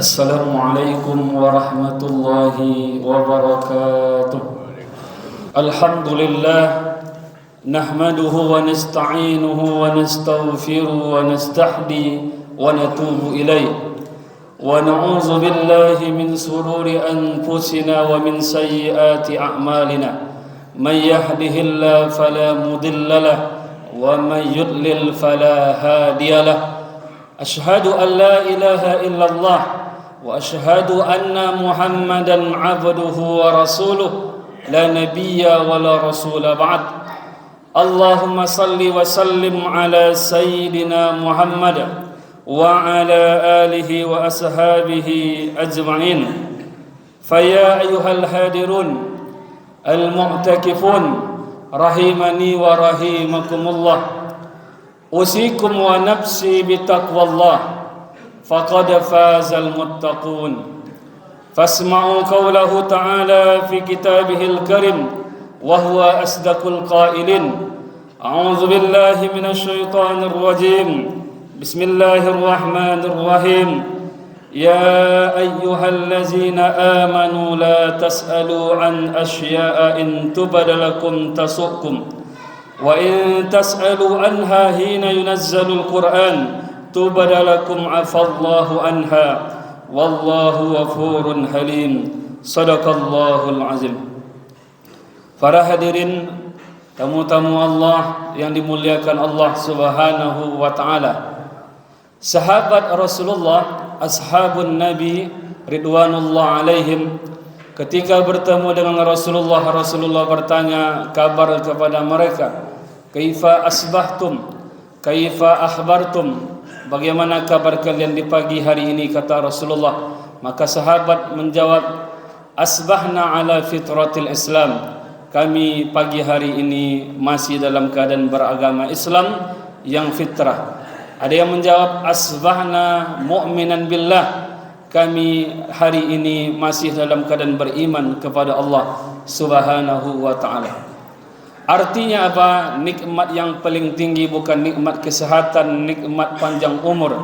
Assalamualaikum warahmatullahi wabarakatuh. Alhamdulillah nahmaduhu wa nasta'inuhu wa nastaghfiruhu wa nastahdi wa natubu ilaih wa na'udzu billahi min sururi anfusina wa min sayyiati a'malina. Man yahdihillahu fala mudilla lahu wa man yudlil fala hadiya lahu. Ashhadu an la ilaha illallah wa ashhadu anna Muhammadan abduhu wa rasuluh la nabiyya wa la rasula ba'd. Allahumma salli wa sallim ala sayyidina Muhammad wa ala alihi wa ashabihi ajma'in. Faya ayyuhal hadirun al-mu'takifun rahimani wa rahimakumullah. Usikum wa nafsi bitaqwallah faqad fazal muttaqun. Fasma'u qawlahu ta'ala fi kitabihil karim wa huwa asdaqul qailin. A'udzu billahi minasyaitonir rajim. Bismillahirrahmanirrahim. Ya ayyuhallazina amanu la tas'alu an asya'a in tubadalakum tasukum. Wa in tas'alu anha hina yunazzalul Qur'an tubadalakum afallahu anha wallahu ghafurun halim. Sadaqallahul azim. Para hadirin, tamu-tamu Allah yang dimuliakan Allah Subhanahu wa taala. Sahabat Rasulullah, ashabun Nabi ridwanullah alaihim, ketika bertemu dengan Rasulullah, Rasulullah bertanya kabar kepada mereka, kaifa asbahtum, kaifa akhbartum, bagaimana kabar kalian di pagi hari ini, kata Rasulullah. Maka sahabat menjawab, asbahna ala fitratil Islam, kami pagi hari ini masih dalam keadaan beragama Islam yang fitrah. Ada yang menjawab, asbahna mu'minan billah, kami hari ini masih dalam keadaan beriman kepada Allah Subhanahu wa ta'ala. Artinya apa? Nikmat yang paling tinggi bukan nikmat kesehatan, nikmat panjang umur.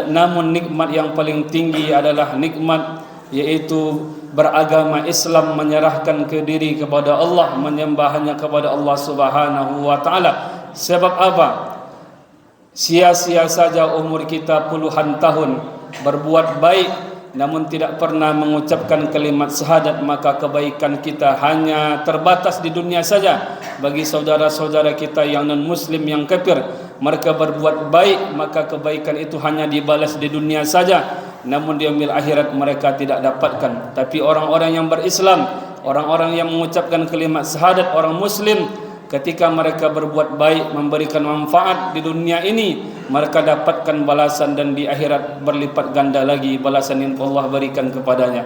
Namun nikmat yang paling tinggi adalah nikmat yaitu beragama Islam, menyerahkan ke diri kepada Allah, menyembah hanya kepada Allah Subhanahu wa ta'ala. Sebab apa? Sia-sia saja umur kita puluhan tahun berbuat baik namun tidak pernah mengucapkan kalimat syahadat, maka kebaikan kita hanya terbatas di dunia saja. Bagi saudara-saudara kita yang non-muslim, yang kafir, mereka berbuat baik, maka kebaikan itu hanya dibalas di dunia saja, namun di yaumil akhirat mereka tidak dapatkan. Tapi orang-orang yang berislam, orang-orang yang mengucapkan kalimat syahadat, orang muslim, ketika mereka berbuat baik, memberikan manfaat di dunia ini, mereka dapatkan balasan, dan di akhirat berlipat ganda lagi balasan yang Allah berikan kepadanya.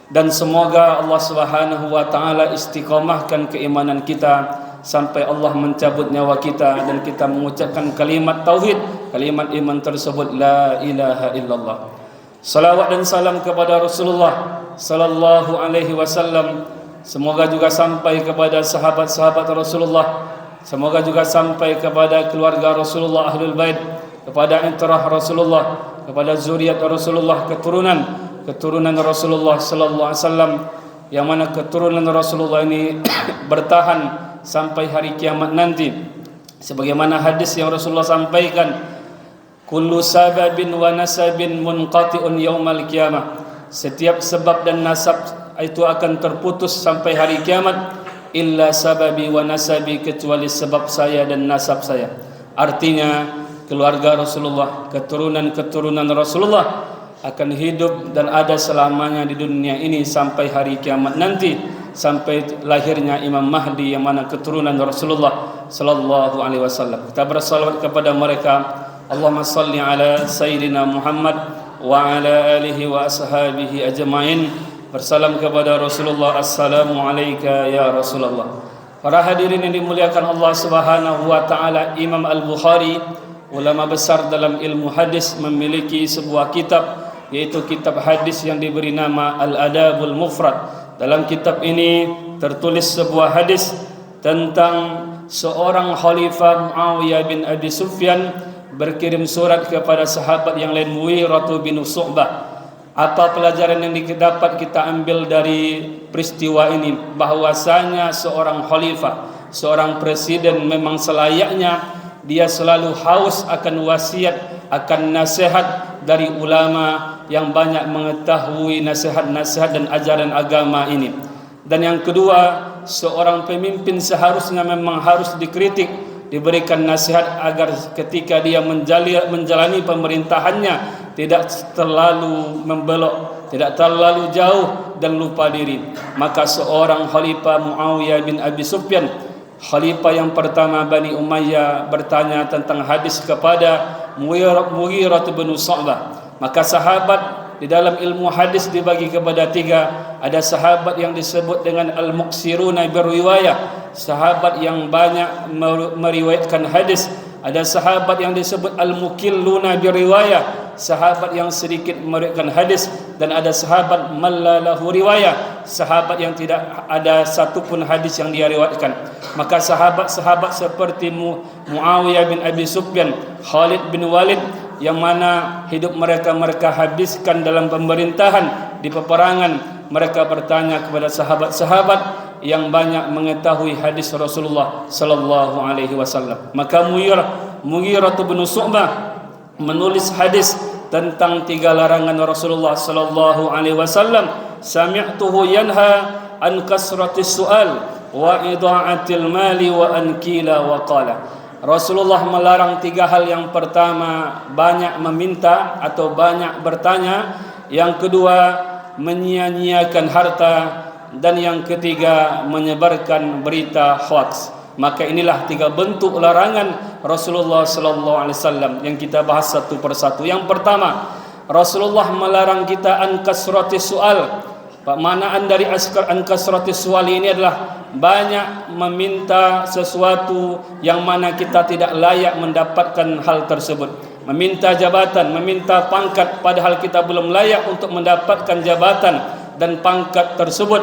Dan semoga Allah Subhanahu wa ta'ala istiqamahkan keimanan kita sampai Allah mencabut nyawa kita dan kita mengucapkan kalimat tauhid, kalimat iman tersebut, la ilaha illallah. Salawat dan salam kepada Rasulullah sallallahu alaihi wasallam. Semoga juga sampai kepada sahabat-sahabat Rasulullah. Semoga juga sampai kepada keluarga Rasulullah, Ahlul Bait, kepada intrah Rasulullah, kepada zuriat Rasulullah, keturunan Rasulullah sallallahu alaihi wasallam, yang mana keturunan Rasulullah ini bertahan sampai hari kiamat nanti. Sebagaimana hadis yang Rasulullah sampaikan, kullu sababin wa nasabin munqati'un yaumal qiyamah. Setiap sebab dan nasab itu akan terputus sampai hari kiamat, illa sababi wa nasabi, kecuali sebab saya dan nasab saya. Artinya keluarga Rasulullah, keturunan Rasulullah akan hidup dan ada selamanya di dunia ini sampai hari kiamat nanti, sampai lahirnya Imam Mahdi yang mana keturunan Rasulullah sallallahu alaihi wasallam. Kita bersalawat kepada mereka. Allahumma salli ala sayyidina Muhammad wa ala alihi wa ashabihi ajma'in. Bersalam kepada Rasulullah, assalamu alayka ya Rasulullah. Para hadirin yang dimuliakan Allah Subhanahu wa ta'ala, Imam Al-Bukhari, ulama besar dalam ilmu hadis, memiliki sebuah kitab, yaitu kitab hadis yang diberi nama Al-Adabul Mufrad. Dalam kitab ini tertulis sebuah hadis tentang seorang khalifah Muawiyah bin Abi Sufyan berkirim surat kepada sahabat yang lain, Mughirah bin Syu'bah. Apa pelajaran yang dapat kita ambil dari peristiwa ini? Bahwasanya seorang khalifah, seorang presiden memang selayaknya dia selalu haus akan wasiat, akan nasihat dari ulama yang banyak mengetahui nasihat-nasihat dan ajaran agama ini. Dan yang kedua, seorang pemimpin seharusnya memang harus dikritik, diberikan nasihat agar ketika dia menjalani pemerintahannya tidak terlalu membelok, tidak terlalu jauh dan lupa diri. Maka seorang Khalifah Muawiyah bin Abi Sufyan, khalifah yang pertama Bani Umayyah, bertanya tentang hadis kepada Mughirah bin Syu'bah. Maka sahabat di dalam ilmu hadis dibagi kepada tiga. Ada sahabat yang disebut dengan al-muqsiruna birriwayah, sahabat yang banyak meriwayatkan hadis. Ada sahabat yang disebut al-mukilluna birriwayah, sahabat yang sedikit meriwayatkan hadis. Dan ada sahabat mallalahu riwayah, sahabat yang tidak ada satupun hadis yang dia riwayatkan. Maka sahabat-sahabat seperti Muawiyah bin Abi Sufyan, Khalid bin Walid, yang mana hidup mereka habiskan dalam pemerintahan, di peperangan, mereka bertanya kepada sahabat-sahabat yang banyak mengetahui hadis Rasulullah sallallahu alaihi wasallam. Maka Mughirah bin Syu'bah menulis hadis tentang tiga larangan Rasulullah sallallahu alaihi wasallam. Sami'tuhu yanha an kasratis su'al wa ida'atil mali wa an qila wa qala. Rasulullah melarang tiga hal. Yang pertama, banyak meminta atau banyak bertanya. Yang kedua, menyia-nyiakan harta. Dan yang ketiga, menyebarkan berita hoax. Maka inilah tiga bentuk larangan Rasulullah sallallahu alaihi wasallam yang kita bahas satu persatu. Yang pertama, Rasulullah melarang kita an kasratis su'al. Maknaan dari an kasratis su'al ini adalah banyak meminta sesuatu yang mana kita tidak layak mendapatkan hal tersebut. Meminta jabatan, meminta pangkat, padahal kita belum layak untuk mendapatkan jabatan dan pangkat tersebut.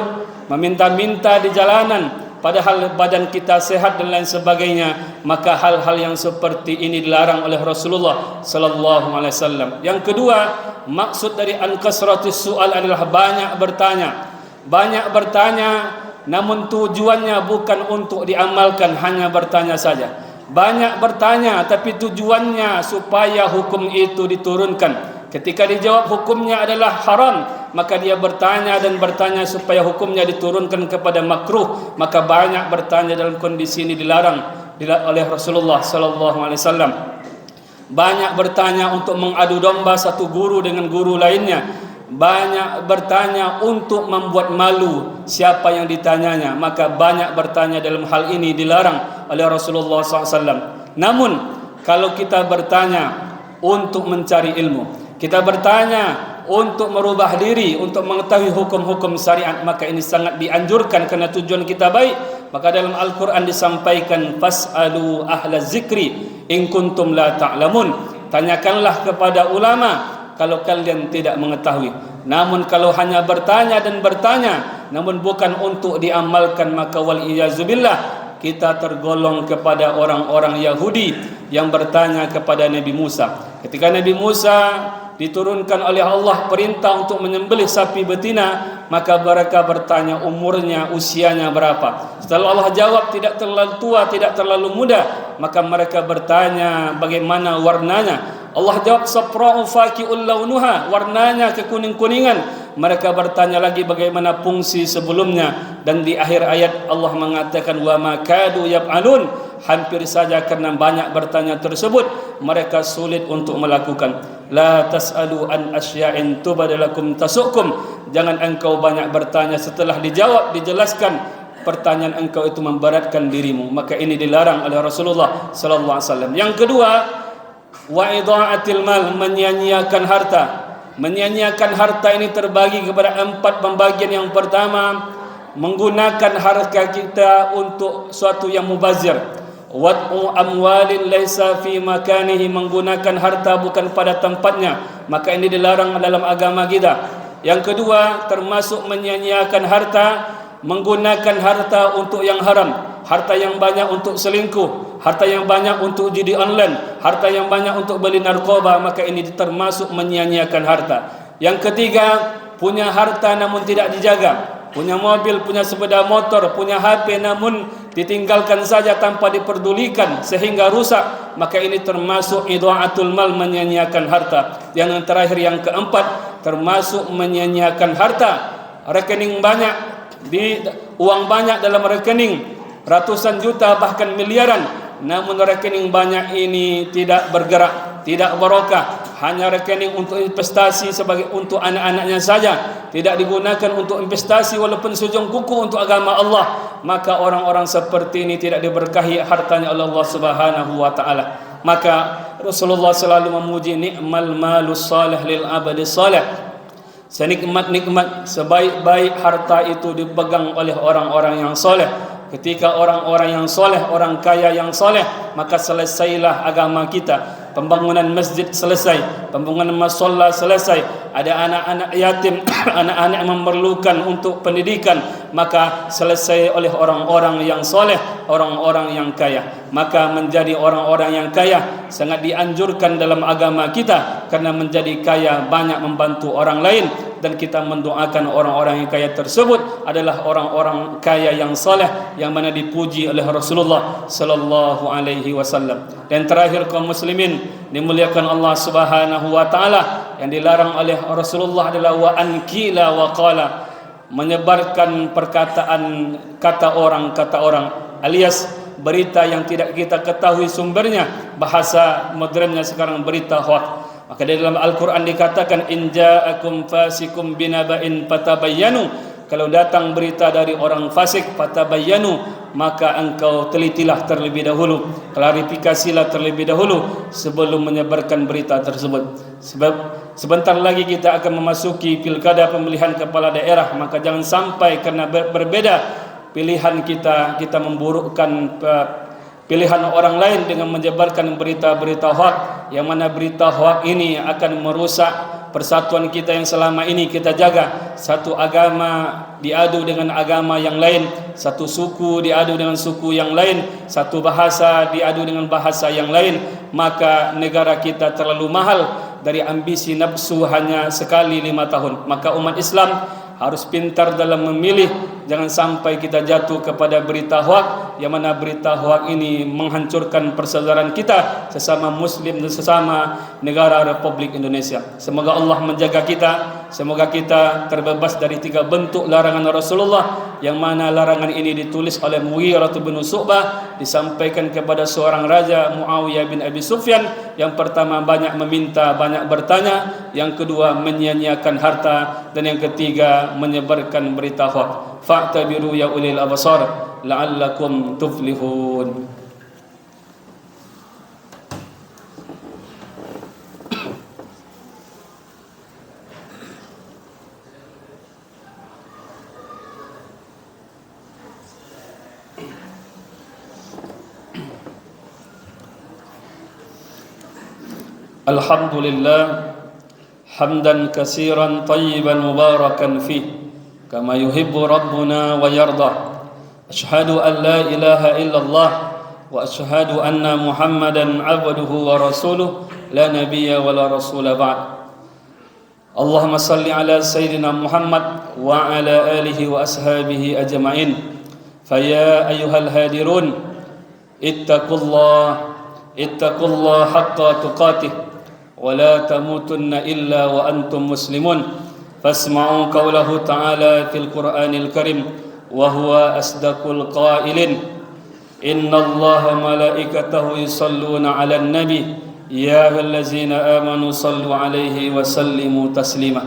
Meminta-minta di jalanan, padahal badan kita sehat dan lain sebagainya. Maka hal-hal yang seperti ini dilarang oleh Rasulullah sallallahu alaihi wasallam. Yang kedua, maksud dari an kasratis su'al adalah banyak bertanya. Banyak bertanya, namun tujuannya bukan untuk diamalkan, hanya bertanya saja. Banyak bertanya tapi tujuannya supaya hukum itu diturunkan. Ketika dijawab hukumnya adalah haram, maka dia bertanya dan bertanya supaya hukumnya diturunkan kepada makruh. Maka banyak bertanya dalam kondisi ini dilarang oleh Rasulullah sallallahu alaihi wasallam. Banyak bertanya untuk mengadu domba satu guru dengan guru lainnya. Banyak bertanya untuk membuat malu siapa yang ditanyanya. Maka banyak bertanya dalam hal ini dilarang oleh Rasulullah SAW. Namun kalau kita bertanya untuk mencari ilmu, kita bertanya untuk merubah diri, untuk mengetahui hukum-hukum syariat, maka ini sangat dianjurkan karena tujuan kita baik. Maka dalam Al-Quran disampaikan, fas'alu ahla zikri in kuntum la ta'lamun. Tanyakanlah kepada ulama kalau kalian tidak mengetahui. Namun kalau hanya bertanya dan bertanya, namun bukan untuk diamalkan, maka wal iyazubillah, kita tergolong kepada orang-orang Yahudi yang bertanya kepada Nabi Musa. Ketika Nabi Musa diturunkan oleh Allah perintah untuk menyembelih sapi betina, maka mereka bertanya umurnya, usianya berapa. Setelah Allah jawab tidak terlalu tua, tidak terlalu muda, maka mereka bertanya bagaimana warnanya. Allah jawab safra'u faqi'ul launuha, warnanya kekuning-kuningan. Mereka bertanya lagi bagaimana fungsi sebelumnya, dan di akhir ayat Allah mengatakan wa ma kadu yaf'alun, hampir saja karena banyak bertanya tersebut mereka sulit untuk melakukan. La tas'alu an asya'in tubadalakum tasukum, jangan engkau banyak bertanya setelah dijawab, dijelaskan pertanyaan engkau itu memberatkan dirimu. Maka ini dilarang oleh Rasulullah sallallahu alaihi wasallam. Yang kedua, wa idha'atil mal, menyia-nyiakan harta. Menyia-nyiakan harta ini terbagi kepada 4 pembagian. Yang pertama, menggunakan harta kita untuk suatu yang mubazir. Wad'u amwalin laisa fi makanihi, menggunakan harta bukan pada tempatnya, maka ini dilarang dalam agama kita. Yang kedua, termasuk menyia-nyiakan harta, menggunakan harta untuk yang haram, harta yang banyak untuk selingkuh, harta yang banyak untuk judi online, harta yang banyak untuk beli narkoba, maka ini termasuk menyia-nyiakan harta. Yang ketiga, punya harta namun tidak dijaga, punya mobil, punya sepeda motor, punya HP namun ditinggalkan saja tanpa diperdulikan sehingga rusak, maka ini termasuk idha'atul mal, menyia-nyiakan harta. Yang terakhir, yang keempat, termasuk menyia-nyiakan harta. Rekening banyak, uang banyak dalam rekening, ratusan juta bahkan miliaran, namun rekening banyak ini tidak bergerak, tidak barokah, hanya rekening untuk investasi sebagai untuk anak-anaknya saja, tidak digunakan untuk investasi walaupun sujung kuku untuk agama Allah, maka orang-orang seperti ini tidak diberkahi hartanya oleh Allah Subhanahu wa taala. Maka Rasulullah selalu memuji ni'mal malus salih lil abadi salih. Senikmat-nikmat, sebaik-baik harta itu dipegang oleh orang-orang yang soleh. Ketika orang-orang yang soleh, orang kaya yang soleh, maka selesailah agama kita. Pembangunan masjid selesai, pembangunan musholla selesai, ada anak-anak yatim, anak-anak yang memerlukan untuk pendidikan, maka selesai oleh orang-orang yang soleh, orang-orang yang kaya. Maka menjadi orang-orang yang kaya sangat dianjurkan dalam agama kita, karena menjadi kaya banyak membantu orang lain, dan kita mendoakan orang-orang yang kaya tersebut adalah orang-orang kaya yang soleh, yang mana dipuji oleh Rasulullah sallallahu alaihi wasallam. Dan terakhir, kaum muslimin dimuliakan Allah Subhanahu wa taala, yang dilarang oleh Rasulullah adalah wa ankila wa qala, menyebarkan perkataan kata orang alias berita yang tidak kita ketahui sumbernya. Bahasa modernnya sekarang berita hoax. Maka di dalam Al-Quran dikatakan, in ja'akum fasikum binaba'in fatabayyanu, kalau datang berita dari orang fasik, fatabayyanu, maka engkau telitilah terlebih dahulu, klarifikasilah terlebih dahulu sebelum menyebarkan berita tersebut. Sebab sebentar lagi kita akan memasuki pilkada, pemilihan kepala daerah, maka jangan sampai karena berbeda pilihan kita memburukkan pilihan orang lain dengan menyebarkan berita-berita hoax, yang mana berita hoax ini akan merusak persatuan kita yang selama ini kita jaga. Satu agama diadu dengan agama yang lain, satu suku diadu dengan suku yang lain, satu bahasa diadu dengan bahasa yang lain, maka negara kita terlalu mahal dari ambisi nafsu hanya sekali 5 tahun. Maka umat Islam harus pintar dalam memilih, jangan sampai kita jatuh kepada berita hoax, yang mana berita hoax ini menghancurkan persaudaraan kita sesama muslim dan sesama negara Republik Indonesia. Semoga Allah menjaga kita, semoga kita terbebas dari 3 bentuk larangan Rasulullah, yang mana larangan ini ditulis oleh Mughirah bin Syu'bah, disampaikan kepada seorang raja, Muawiyah bin Abi Sufyan. Yang pertama, banyak meminta, banyak bertanya. Yang kedua, menyia-nyiakan harta. Dan yang ketiga, menyebarkan berita hoax. Fa'tabiru ya ulil absar la'allakum tuflihun. Alhamdulillah hamdan katsiran tayyiban mubarakan fih kama yuhibbu rabbuna wa yardah. Asyhadu an la ilaha illallah wa asyhadu anna Muhammadan abduhu wa rasuluh la nabiyya wa la rasula ba'd. Allahumma salli ala sayyidina Muhammad wa ala alihi wa ashabihi ajma'in. Faya ayyuhal hadirun ittaqullah haqqa tuqatih ولا تموتن إلا وأنتم مسلمون فاسمعوا قوله تعالى في القرآن الكريم وهو أصدق القائلين إن الله ملائكته يصلون على النبي يا أيها الذين آمنوا صلوا عليه وسلموا تسليما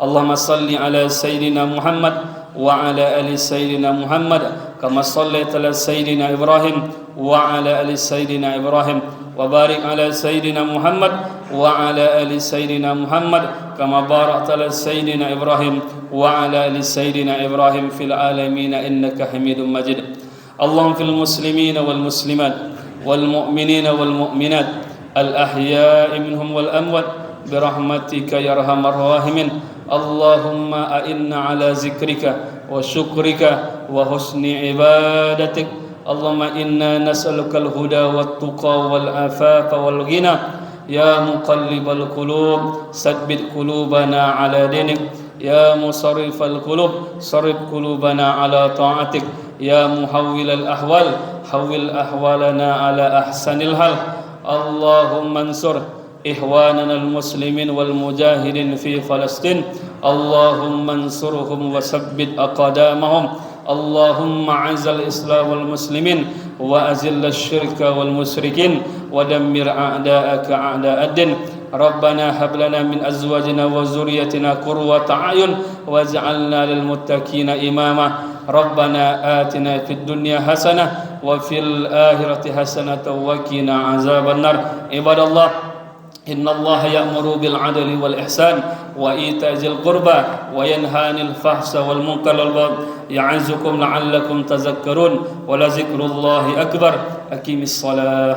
اللهم صل على سيدنا محمد وعلى آل سيدنا محمد كما صليت على سيدنا إبراهيم وعلى آل سيدنا إبراهيم وبارك على سيدنا محمد وعلى آل سيدنا محمد كما باركت على سيدنا إبراهيم وعلى آل سيدنا إبراهيم في العالمين إنك حميد مجيد اللهم في المسلمين والمسلمات والمؤمنين والمؤمنات الأحياء منهم والأموات برحمتك يا أرحم الراحمين اللهم أئنا على ذكرك وشكرك وحسن عبادتك اللهم إنا نسألك الهدى والتقى والعفاف والغنى يا مقلب القلوب ثبت قلوبنا على دينك يا مصرف القلوب صرف قلوبنا على طاعتك يا محول الأحوال حول أحوالنا على أحسن الحال اللهم انصر إخواننا المسلمين والمجاهدين في فلسطين اللهم انصرهم وثبت أقدامهم اللهم أعز الإسلام والمسلمين وأذل الشرك والمشركين ودمر أعداءك أعداء الدين ربنا هب لنا من أزواجنا وذريتنا قرة أعين واجعلنا للمتقين إماما ربنا آتنا في الدنيا حسنة وفي الآخرة حسنة وقنا عذاب النار عباد الله إن الله يأمر بالعدل والإحسان وإيتاء ذي القربى وينهى عن الفحشاء والمنكر والبغي يعظكم لعلكم تذكرون ولذكر الله أكبر أقم الصلاة